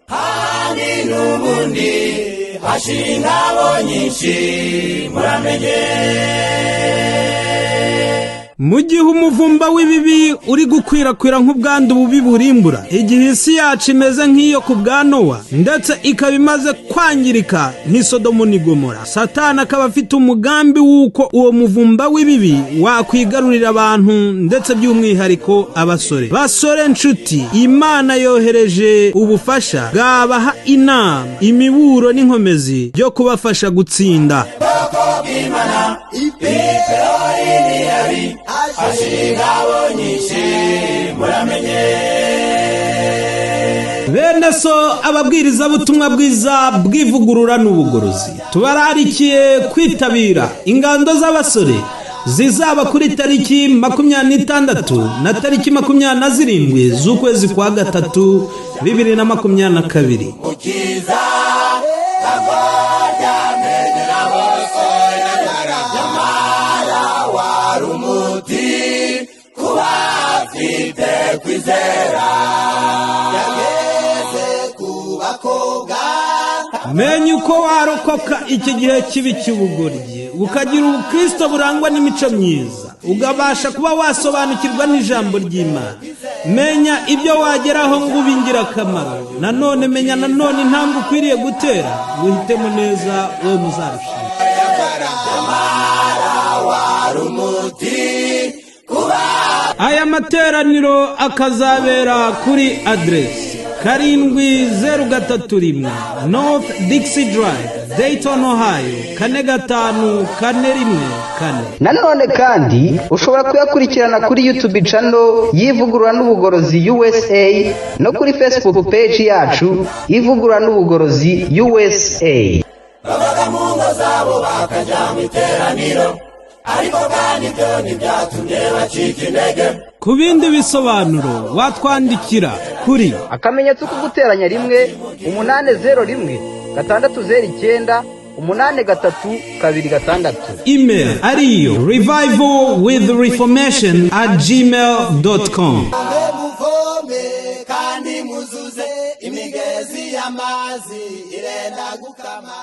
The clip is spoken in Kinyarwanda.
hani nubundi hashinga bonyinshi muramenye. Mu gihe umuvumba w'ibibi uri gukwirakwira nk'ubwandu bubi burimbura, igihe isi yacu imeze nk'iyo ku bwa Nowa ndetse ikaba imaze kwangirika nk'isodomu n'igomora, Satani akaba afite umugambi w'uko uwo muvumba w'ibibi wakwigarurira abantu ndetse by'umwihariko abasore. Basore nshuti, Imana yohereje ubufasha bwabaha inama, imiburo n'inkomezi byo kubafasha gutsinda. Bene so, ababwiriza butumwa bwiza bw'ivugurura n'ubugorozi, tubararikiye kwitabira ingando z'abasore zizaba kuri tariki 26 na tariki 27 z'ukwezi kwa gatatu 2022. Menya uko warokoka iki gihe kibi cy'ubugoryi, ukagira ubukristo burangwa n'imico myiza, ugabasha kuba wasobanukirwa n'ijambo ry'Imana. Menya ibyo wageraho ngo ube ingirakamaro. Nanone menya intambwe ukwiriye gutera, uhitemo neza uwo muzarushinga. Aya materaniro akazabera kuri adresi 7031 North Dixie Drive, Dayton, Ohio 4541. Nanone kandi ushobora kuyakurikirana kuri YouTube channel y'Ivugurura n'Ubugorozi USA no kuri Facebook page yacu y'Ivugurura n'Ubugorozi USA. Babaga mu ngo zabo bakaja mu iteraniro, ariko kandi byo ntibyatumye bacika intege. Ku bindi bisobanuro watwandikira kuri akamenyetso ko guteranya 1-801 609 83226. email ariyo revivalwithreformation@gmail.com. kandi muzuze imigezi y'amazi irenda gukama.